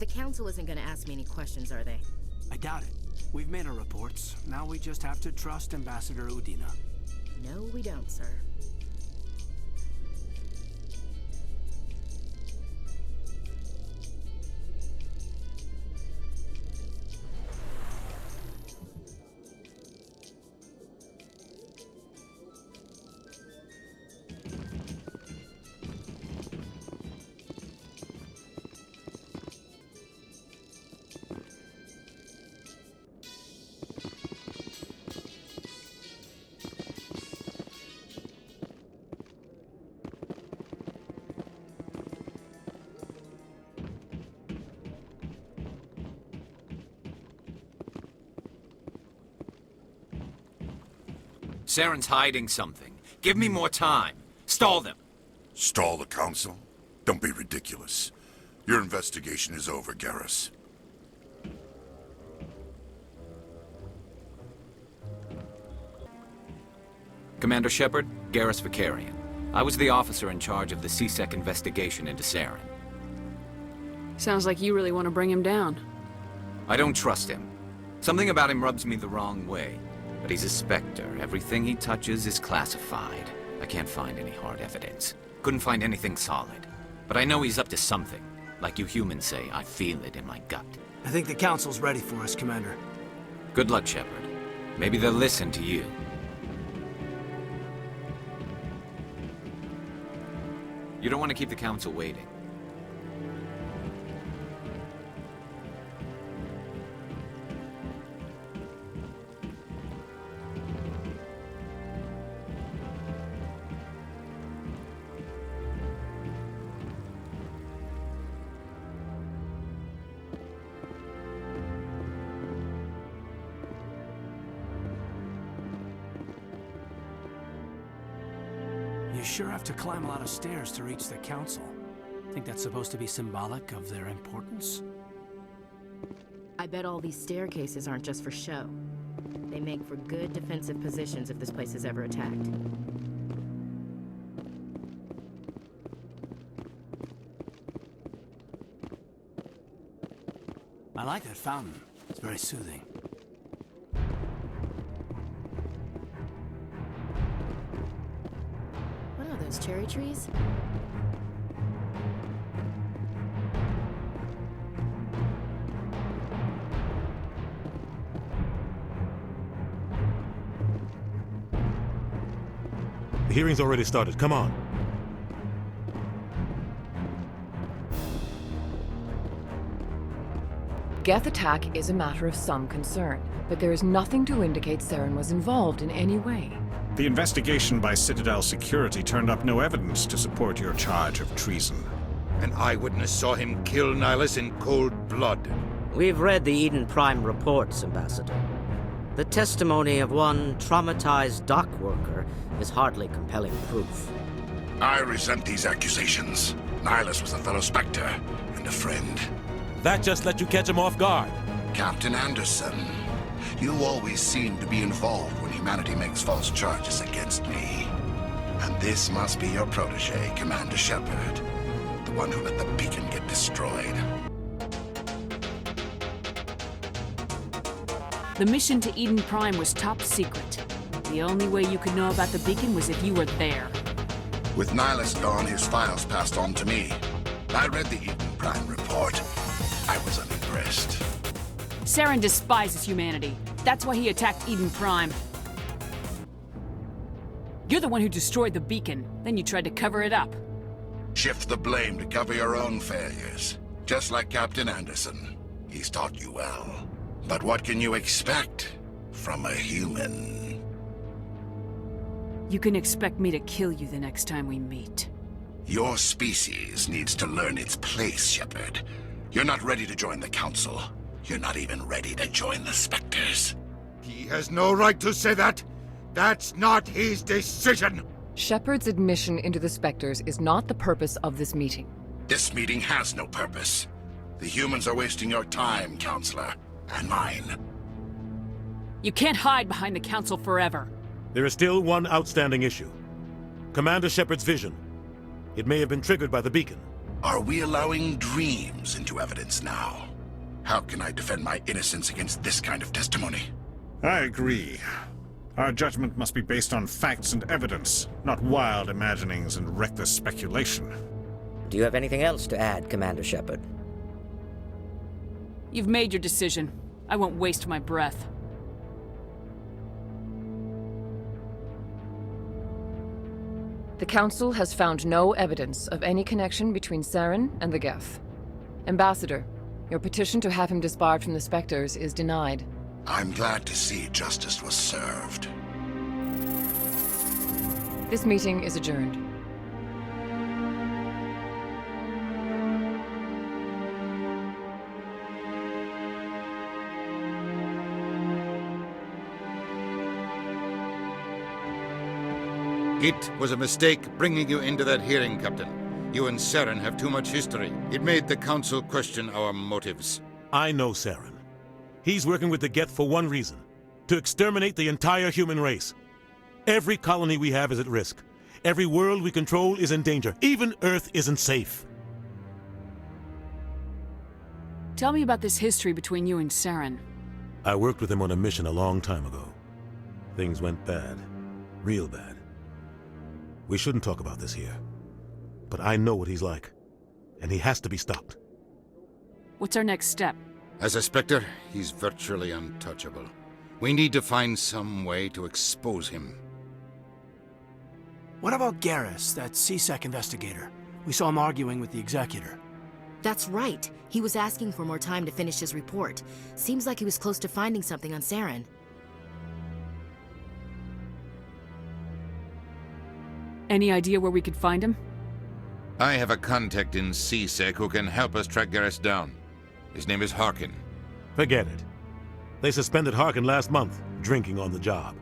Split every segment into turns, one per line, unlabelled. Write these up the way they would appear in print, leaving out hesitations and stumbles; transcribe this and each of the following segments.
The Council isn't gonna ask me any questions, are they?
I doubt it. We've made our reports. Now we just have to trust Ambassador Udina.
No, we don't, sir.
Saren's hiding something. Give me more time. Stall them.
Stall the Council? Don't be ridiculous. Your investigation is over, Garrus.
Commander Shepard, Garrus Vicarian. I was the officer in charge of the C-Sec investigation into Saren.
Sounds like you really want to bring him down.
I don't trust him. Something about him rubs me the wrong way. But he's a Spectre. Everything he touches is classified. I can't find any hard evidence. Couldn't find anything solid. But I know he's up to something. Like you humans say, I feel it in my gut.
I think the Council's ready for us, Commander.
Good luck, Shepard. Maybe they'll listen to you. You don't want to keep the Council waiting.
You sure have to climb a lot of stairs to reach the Council. Think that's supposed to be symbolic of their importance?
I bet all these staircases aren't just for show. They make for good defensive positions if this place is ever attacked.
I like that fountain. It's very soothing.
What are those, cherry trees?
The hearing's already started. Come on.
Geth attack is a matter of some concern, but there is nothing to indicate Saren was involved in any way.
The investigation by Citadel security turned up no evidence to support your charge of treason.
An eyewitness saw him kill Nihilus in cold blood.
We've read the Eden Prime reports, Ambassador. The testimony of one traumatized dock worker is hardly compelling proof.
I resent these accusations. Nihilus was a fellow Spectre and a friend.
That just let you catch him off guard.
Captain Anderson, you always seem to be involved when humanity makes false charges against me. And this must be your protege, Commander Shepard. The one who let the beacon get destroyed.
The mission to Eden Prime was top secret. The only way you could know about the beacon was if you were there.
With Nihilus gone, his files passed on to me. I read the Eden Prime report. I was unimpressed.
Saren despises humanity. That's why he attacked Eden Prime. You're the one who destroyed the beacon, then you tried to cover it up.
Shift the blame to cover your own failures. Just like Captain Anderson. He's taught you well. But what can you expect from a human?
You can expect me to kill you the next time we meet.
Your species needs to learn its place, Shepard. You're not ready to join the Council. You're not even ready to join the Spectres.
He has no right to say that. That's not his decision.
Shepard's admission into the Spectres is not the purpose of this meeting.
This meeting has no purpose. The humans are wasting your time, Counselor, and mine.
You can't hide behind the Council forever.
There is still one outstanding issue. Commander Shepard's vision. It may have been triggered by the beacon.
Are we allowing dreams into evidence now? How can I defend my innocence against this kind of testimony?
I agree. Our judgment must be based on facts and evidence, not wild imaginings and reckless speculation.
Do you have anything else to add, Commander Shepard?
You've made your decision. I won't waste my breath.
The Council has found no evidence of any connection between Saren and the Geth. Ambassador, your petition to have him disbarred from the Spectres is denied.
I'm glad to see justice was served.
This meeting is adjourned.
It was a mistake bringing you into that hearing, Captain. You and Saren have too much history. It made the Council question our motives.
I know Saren. He's working with the Geth for one reason: to exterminate the entire human race. Every colony we have is at risk. Every world we control is in danger. Even Earth isn't safe.
Tell me about this history between you and Saren.
I worked with him on a mission a long time ago. Things went bad. Real bad. We shouldn't talk about this here. But I know what he's like. And he has to be stopped.
What's our next step?
As a Spectre, he's virtually untouchable. We need to find some way to expose him.
What about Garrus, that CSEC investigator? We saw him arguing with the Executor.
That's right. He was asking for more time to finish his report. Seems like he was close to finding something on Saren.
Any idea where we could find him?
I have a contact in CSEC who can help us track Garrus down. His name is Harkin.
Forget it. They suspended Harkin last month, drinking on the job.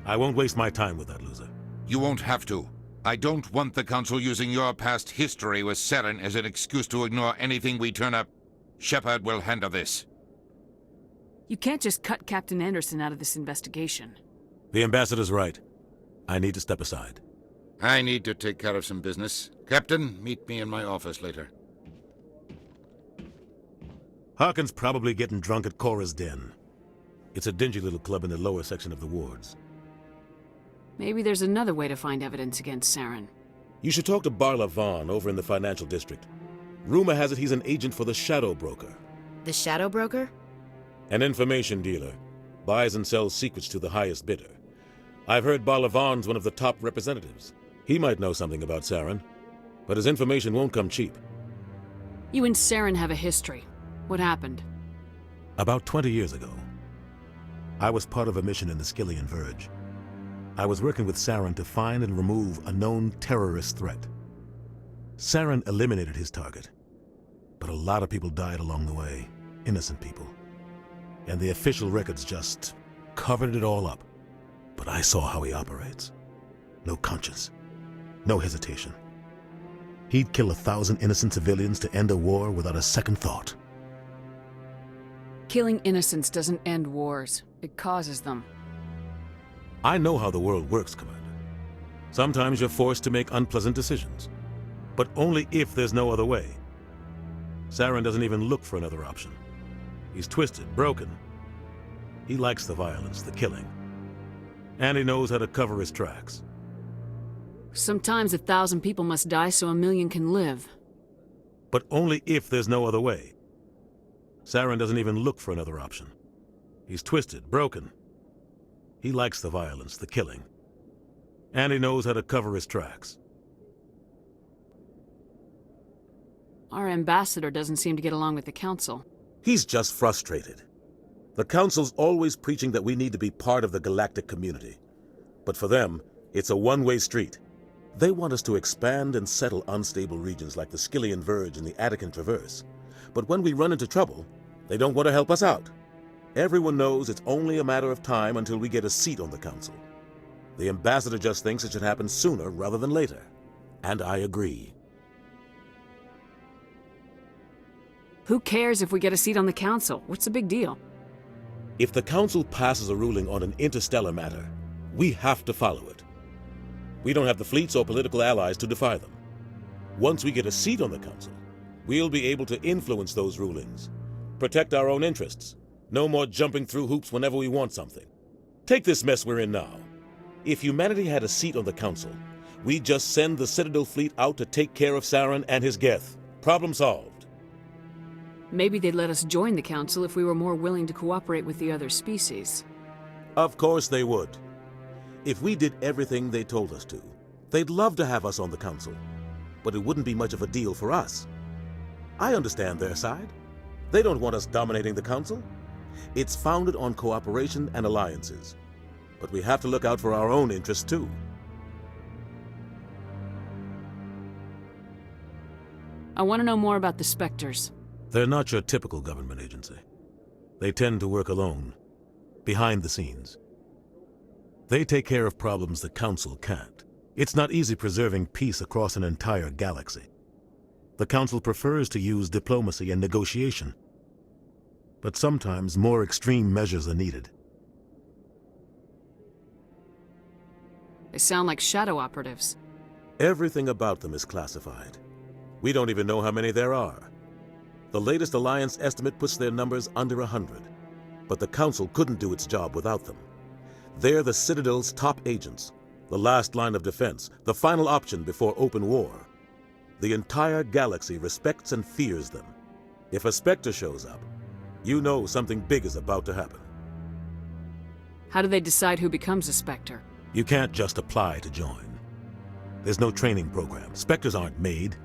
I won't waste my time with that loser.
You won't have to. I don't want the Council using your past history with Saren as an excuse to ignore anything we turn up. Shepard will handle this.
You can't just cut Captain Anderson out of this investigation.
The Ambassador's right. I need to step aside.
I need to take care of some business. Captain, meet me in my office later.
Harkin's probably getting drunk at Cora's Den. It's a dingy little club in the lower section of the wards.
Maybe there's another way to find evidence against Saren.
You should talk to Barla Vaughn over in the financial district. Rumor has it he's an agent for the Shadow Broker.
The Shadow Broker?
An information dealer. Buys and sells secrets to the highest bidder. I've heard Barla Vaughn's one of the top representatives. He might know something about Saren, but his information won't come cheap.
You and Saren have a history. What happened?
About 20 years ago, I was part of a mission in the Skillian Verge. I was working with Saren to find and remove a known terrorist threat. Saren eliminated his target, but a lot of people died along the way, innocent people. And the official records just covered it all up. But I saw how he operates. No conscience, no hesitation. He'd kill 1,000 innocent civilians to end a war without a second thought.
Killing innocents doesn't end wars. It causes them.
I know how the world works, Commander. Sometimes you're forced to make unpleasant decisions, but only if there's no other way. Saren doesn't even look for another option. He's twisted, broken. He likes the violence, the killing. And he knows how to cover his tracks.
Sometimes 1,000 people must die so 1,000,000 can live.
But only if there's no other way. Saren doesn't even look for another option. He's twisted, broken. He likes the violence, the killing. And he knows how to cover his tracks.
Our ambassador doesn't seem to get along with the Council.
He's just frustrated. The Council's always preaching that we need to be part of the galactic community. But for them, it's a one-way street. They want us to expand and settle unstable regions like the Skillian Verge and the Attican Traverse. But when we run into trouble, they don't want to help us out. Everyone knows it's only a matter of time until we get a seat on the Council. The ambassador just thinks it should happen sooner rather than later. And I agree.
Who cares if we get a seat on the Council? What's the big deal?
If the Council passes a ruling on an interstellar matter, we have to follow it. We don't have the fleets or political allies to defy them. Once we get a seat on the council, we'll be able to influence those rulings, protect our own interests. No more jumping through hoops whenever we want something. Take this mess we're in now. If humanity had a seat on the council, we'd just send the Citadel fleet out to take care of Saren and his Geth. Problem solved.
Maybe they'd let us join the council if we were more willing to cooperate with the other species.
Of course they would. If we did everything they told us to, they'd love to have us on the council. But it wouldn't be much of a deal for us. I understand their side. They don't want us dominating the council. It's founded on cooperation and alliances. But we have to look out for our own interests too.
I want to know more about the Spectres.
They're not your typical government agency. They tend to work alone, behind the scenes. They take care of problems the Council can't. It's not easy preserving peace across an entire galaxy. The Council prefers to use diplomacy and negotiation. But sometimes more extreme measures are needed.
They sound like shadow operatives.
Everything about them is classified. We don't even know how many there are. The latest Alliance estimate puts their numbers under 100. But the Council couldn't do its job without them. They're the Citadel's top agents, the last line of defense, the final option before open war. The entire galaxy respects and fears them. If a Spectre shows up, you know something big is about to happen.
How do they decide who becomes a Spectre?
You can't just apply to join. There's no training program. Spectres aren't made.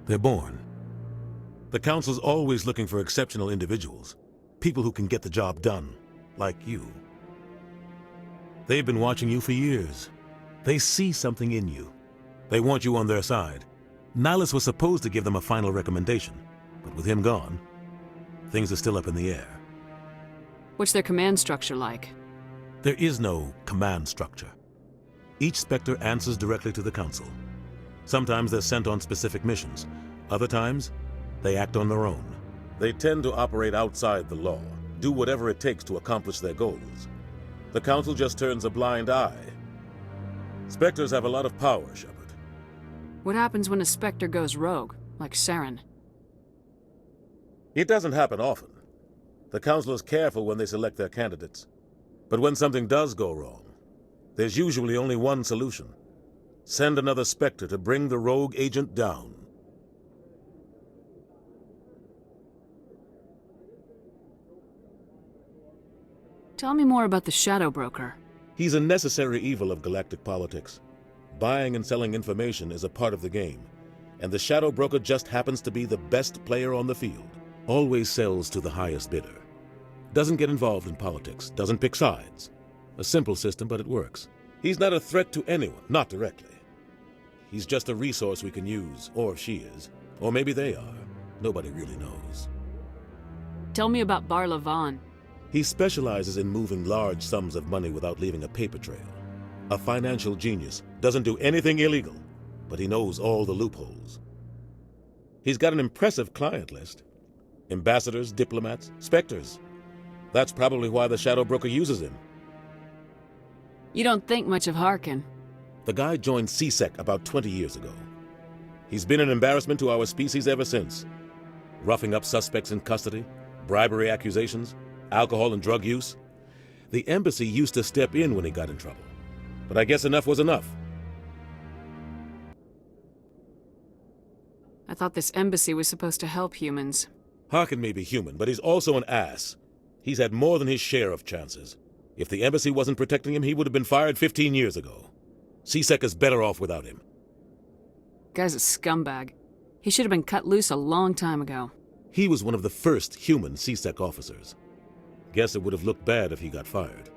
They're born. The Council's always looking for exceptional individuals. People who can get the job done, like you. They've been watching you for years. They see something in you. They want you on their side. Nihilus was supposed to give them a final recommendation, but with him gone, things are still up in the air.
What's their command structure like?
There is no command structure. Each Spectre answers directly to the Council. Sometimes they're sent on specific missions. Other times, they act on their own. They tend to operate outside the law, do whatever it takes to accomplish their goals. The Council just turns a blind eye. Spectres have a lot of power, Shepard.
What happens when a Spectre goes rogue, like Saren?
It doesn't happen often. The Council is careful when they select their candidates. But when something does go wrong, there's usually only one solution. Send another Spectre to bring the rogue agent down.
Tell me more about the Shadow Broker.
He's a necessary evil of galactic politics. Buying and selling information is a part of the game, and the Shadow Broker just happens to be the best player on the field. Always sells to the highest bidder. Doesn't get involved in politics, doesn't pick sides. A simple system, but it works. He's not a threat to anyone, not directly. He's just a resource we can use, or she is. Or maybe they are. Nobody really knows.
Tell me about Barla Vaughn.
He specializes in moving large sums of money without leaving a paper trail. A financial genius, doesn't do anything illegal, but he knows all the loopholes. He's got an impressive client list. Ambassadors, diplomats, Spectres. That's probably why the Shadow Broker uses him.
You don't think much of Harkin.
The guy joined CSEC about 20 years ago. He's been an embarrassment to our species ever since. Roughing up suspects in custody, bribery accusations, alcohol and drug use. The embassy used to step in when he got in trouble. But I guess enough was enough.
I thought this embassy was supposed to help humans.
Harkin may be human, but he's also an ass. He's had more than his share of chances. If the embassy wasn't protecting him, he would have been fired 15 years ago. CSEC is better off without him.
Guy's a scumbag. He should have been cut loose a long time ago.
He was one of the first human CSEC officers. Guess it would have looked bad if he got fired.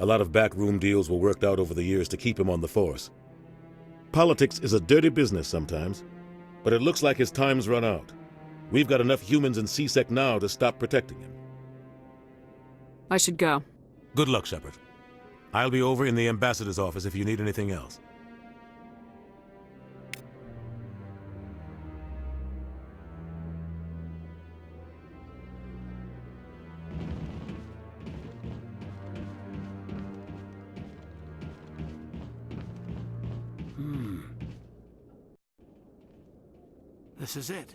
A lot of backroom deals were worked out over the years to keep him on the force. Politics is a dirty business sometimes, but it looks like his time's run out. We've got enough humans in CSEC now to stop protecting him.
I should go.
Good luck, Shepard. I'll be over in the ambassador's office if you need anything else.
This is it.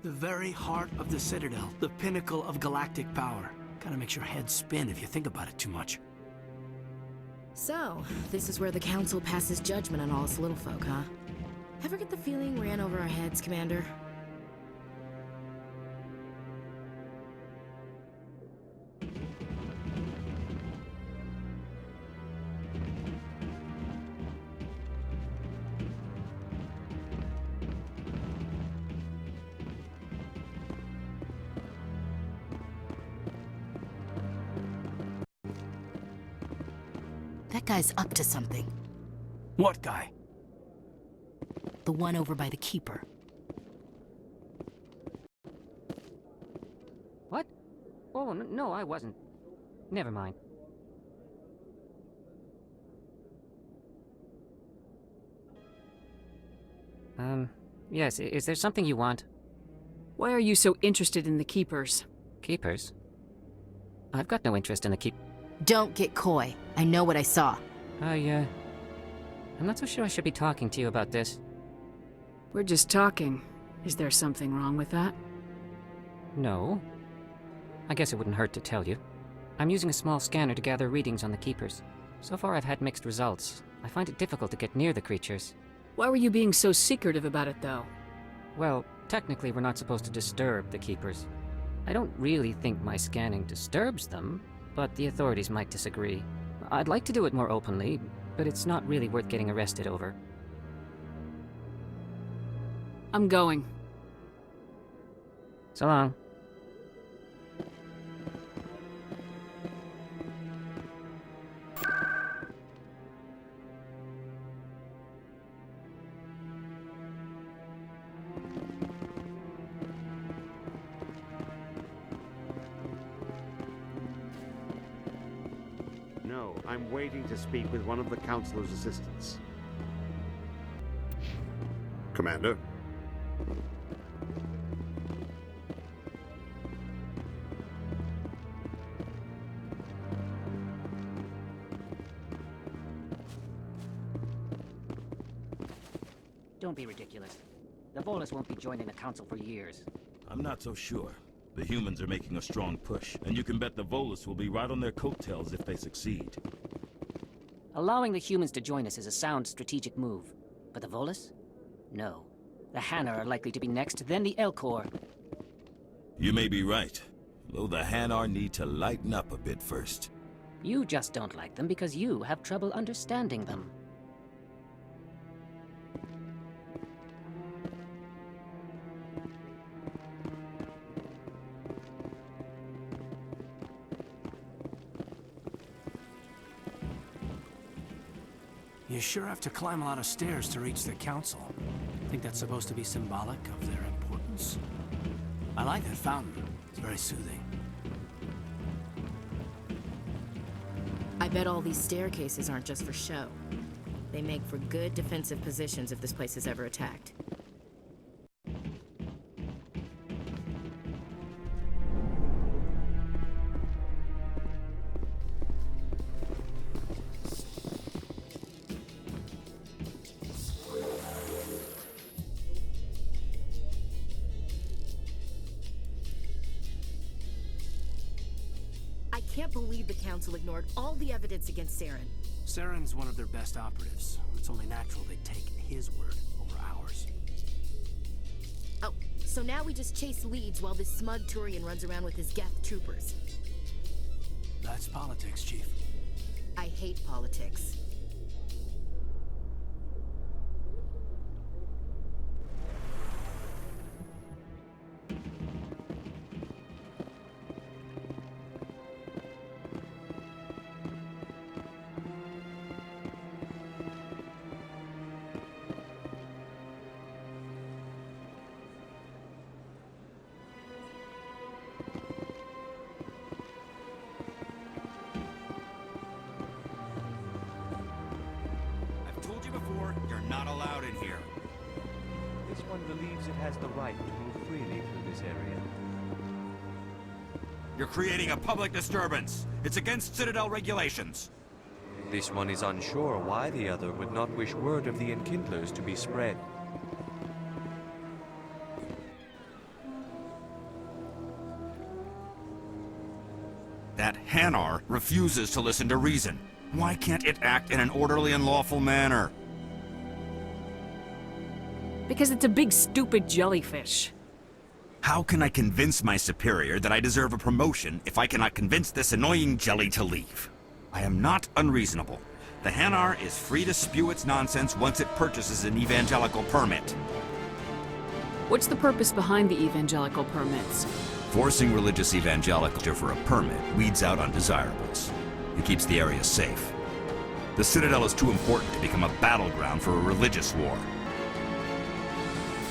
The very heart of the Citadel, the pinnacle of galactic power. Kinda makes your head spin if you think about it too much.
So, this is where the Council passes judgment on all us little folk, huh? Ever get the feeling we're in over our heads, Commander? That guy's up to something.
What guy?
The one over by the Keeper.
What? Oh, no, I wasn't. Never mind. Yes, is there something you want?
Why are you so interested in the Keepers?
Keepers? I've got no interest in the
Don't get coy. I know what I saw.
I'm not so sure I should be talking to you about this.
We're just talking. Is there something wrong with that?
No. I guess it wouldn't hurt to tell you. I'm using a small scanner to gather readings on the Keepers. So far I've had mixed results. I find it difficult to get near the creatures.
Why were you being so secretive about it, though?
Well, technically we're not supposed to disturb the Keepers. I don't really think my scanning disturbs them, but the authorities might disagree. I'd like to do it more openly, but it's not really worth getting arrested over.
I'm going.
So long.
No, I'm waiting to speak with one of the Councilor's assistants. Commander?
Don't be ridiculous. The Volus won't be joining the Council for years.
I'm not so sure. The humans are making a strong push, and you can bet the Volus will be right on their coattails if they succeed.
Allowing the humans to join us is a sound strategic move. But the Volus? No. The Hanna are likely to be next, then the Elcor.
You may be right, though the Hanar need to lighten up a bit first.
You just don't like them because you have trouble understanding them.
You sure have to climb a lot of stairs to reach the Council. Think that's supposed to be symbolic of their importance? I like that fountain. It's very soothing.
I bet all these staircases aren't just for show. They make for good defensive positions if this place is ever attacked. I can't believe the Council ignored all the evidence against Saren.
Saren's one of their best operatives. It's only natural they take his word over ours.
Oh, so now we just chase leads while this smug Turian runs around with his Geth troopers.
That's politics, Chief.
I hate politics.
You're not allowed in here.
This one believes it has the right to move freely through this area.
You're creating a public disturbance. It's against Citadel regulations.
This one is unsure why the other would not wish word of the Enkindlers to be spread.
Hanar refuses to listen to reason. Why can't it act in an orderly and lawful manner?
Because it's a big, stupid jellyfish.
How can I convince my superior that I deserve a promotion if I cannot convince this annoying jelly to leave? I am not unreasonable. The Hanar is free to spew its nonsense once it purchases an evangelical permit.
What's the purpose behind the evangelical permits?
Forcing religious evangelical for a permit weeds out undesirables. It keeps the area safe. The Citadel is too important to become a battleground for a religious war.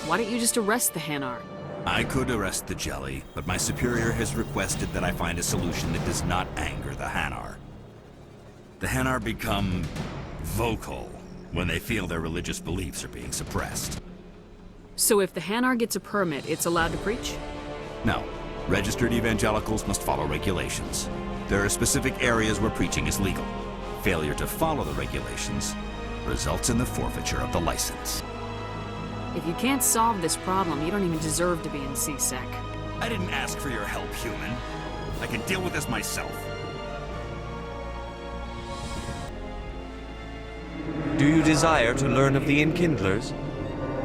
Why don't you just arrest the Hanar?
I could arrest the jelly, but my superior has requested that I find a solution that does not anger the Hanar. The Hanar become vocal when they feel their religious beliefs are being suppressed.
So if the Hanar gets a permit, it's allowed to preach?
No. Registered evangelicals must follow regulations. There are specific areas where preaching is legal. Failure to follow the regulations results in the forfeiture of the license.
If you can't solve this problem, you don't even deserve to be in CSEC.
I didn't ask for your help, human. I can deal with this myself.
Do you desire to learn of the Enkindlers?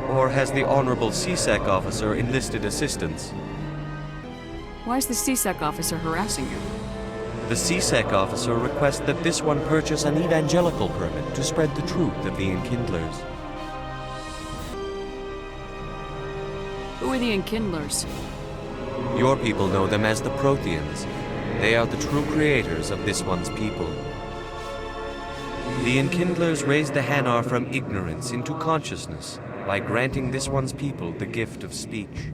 Or has the Honorable CSEC officer enlisted assistance?
Why is the CSEC officer harassing you?
The CSEC officer requests that this one purchase an evangelical permit to spread the truth of the Enkindlers.
Who are the Enkindlers?
Your people know them as the Protheans. They are the true creators of this one's people. The Enkindlers raised the Hanar from ignorance into consciousness by granting this one's people the gift of speech.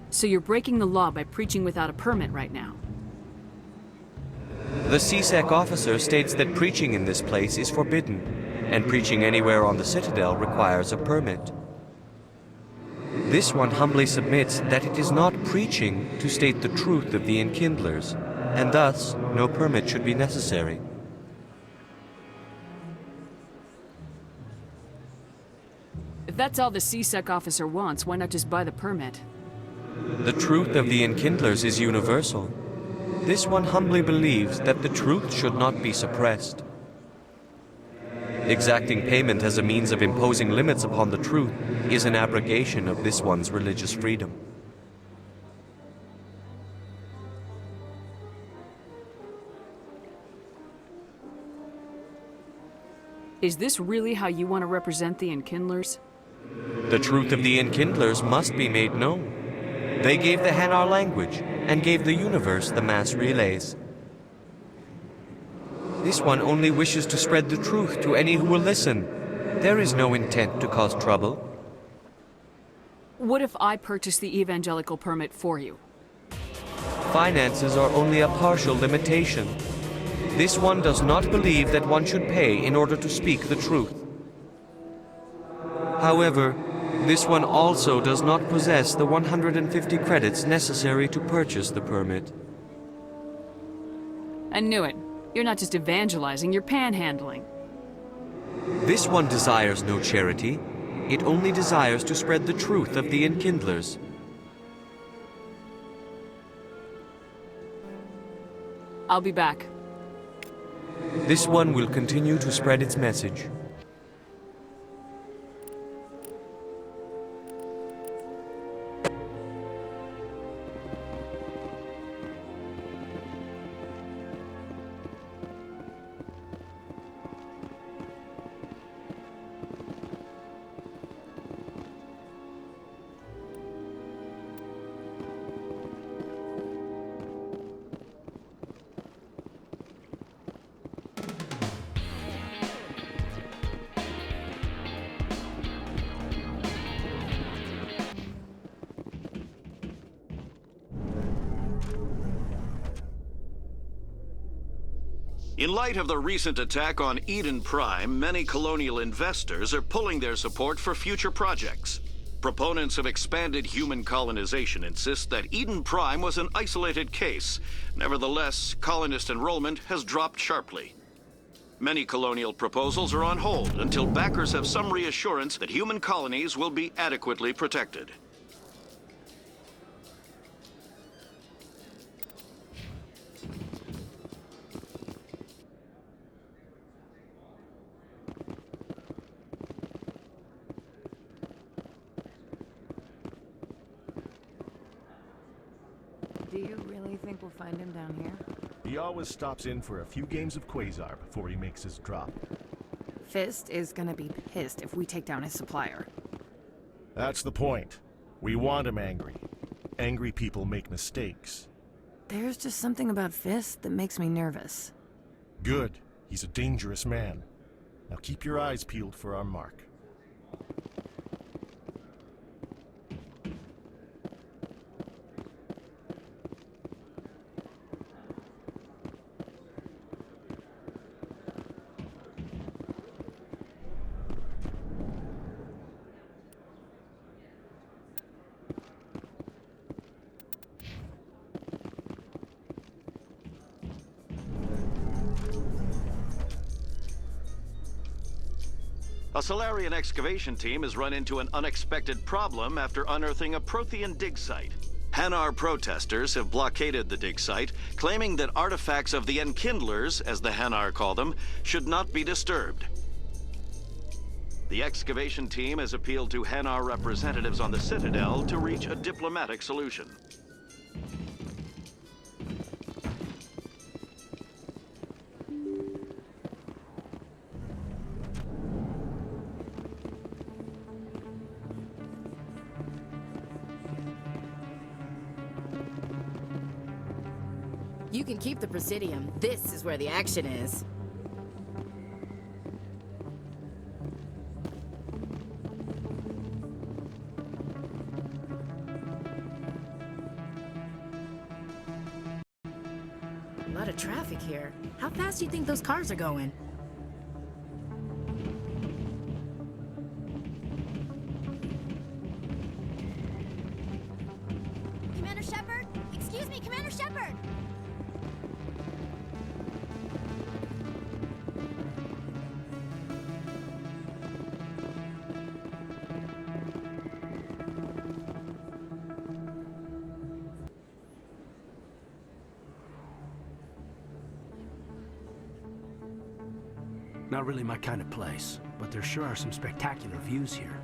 So you're breaking the law by preaching without a permit right now?
The CSEC officer states that preaching in this place is forbidden, and preaching anywhere on the Citadel requires a permit. This one humbly submits that it is not preaching to state the truth of the Enkindlers, and thus no permit should be necessary.
If that's all the CSEC officer wants, why not just buy the permit?
The truth of the Enkindlers is universal. This one humbly believes that the truth should not be suppressed. Exacting payment as a means of imposing limits upon the truth is an abrogation of this one's religious freedom.
Is this really how you want to represent the Enkindlers?
The truth of the Enkindlers must be made known. They gave the Hanar language, and gave the universe the mass relays. This one only wishes to spread the truth to any who will listen. There is no intent to cause trouble.
What if I purchase the evangelical permit for you?
Finances are only a partial limitation. This one does not believe that one should pay in order to speak the truth. However, this one also does not possess the 150 credits necessary to purchase the permit.
I knew it. You're not just evangelizing, you're panhandling.
This one desires no charity. It only desires to spread the truth of the Enkindlers.
I'll be back.
This one will continue to spread its message.
In light of the recent attack on Eden Prime, many colonial investors are pulling their support for future projects. Proponents of expanded human colonization insist that Eden Prime was an isolated case. Nevertheless, colonist enrollment has dropped sharply. Many colonial proposals are on hold until backers have some reassurance that human colonies will be adequately protected.
Do you really think we'll find him down here?
He always stops in for a few games of Quasar before he makes his drop.
Fist is gonna be pissed if we take down his supplier.
That's the point. We want him angry. Angry people make mistakes.
There's just something about Fist that makes me nervous.
Good. He's a dangerous man. Now keep your eyes peeled for our mark.
A Solarian excavation team has run into an unexpected problem after unearthing a Prothean dig site. Hanar protesters have blockaded the dig site, claiming that artifacts of the Enkindlers, as the Hanar call them, should not be disturbed. The excavation team has appealed to Hanar representatives on the Citadel to reach a diplomatic solution.
You can keep the Presidium. This is where the action is. A lot of traffic here. How fast do you think those cars are going?
Commander Shepard? Excuse me, Commander Shepard!
Not really my kind of place, but there sure are some spectacular views here.